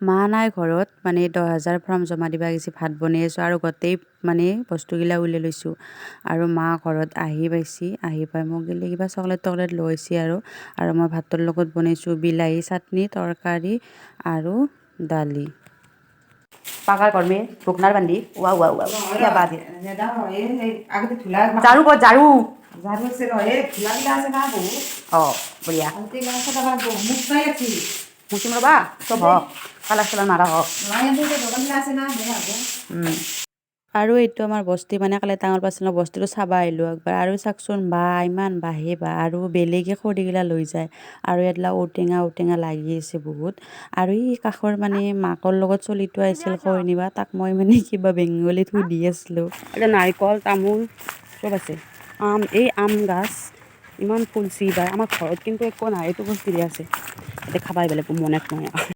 মা নাই ঘৰত মানে 10,000 ফৰ্ম জমা দিবা গৈছে ভাত বনাই আছোঁ আৰু গোটেই মানে বস্তুগিলা উলিয়াই লৈছোঁ আৰু মা ঘৰত আহি পাইছি আহি পাই মোক গেলি কিবা চকলেট টকলেট লৈছে আৰু মই ভাতৰ লগত বনাইছোঁ বিলাহী চাটনি তৰকাৰী আৰু দালি পাকাৰ কৰ্মে ভুকনাৰ বান্ধি ৱা ৱা ৱা কিয়া বাদ ঝাৰু কৰ ঝাৰু অঁ বঢ়িয়া মুচিম ৰ'বা চব হওক কালাৰ চালাৰ মাৰা হওক আৰু এইটো আমাৰ বস্তি মানে কালি ডাঙৰ পাচলৰ বস্তিটো চাবা আহিলোঁ একবাৰ আৰু চাওকচোন বা ইমান বাঢ়ে বা আৰু বেলেগে খৰিগিলা লৈ যায় আৰু ইয়াতলা ঔটেঙা লাগি আছে বহুত আৰু এই কাষৰ মানে মাকৰ লগত চলিটো আহিছিল খৰি নিবা তাক মই মানে কিবা বেংগলীত সুধি আছিলোঁ এতিয়া নাৰিকল তামোল চব আছে আম গাছ ইমান ফুলচি বা আমাৰ ঘৰত কিন্তু একো নাই এইটো বস্তু দিয়া আছে এতিয়া খাবাই বেলেগ মনে নহয়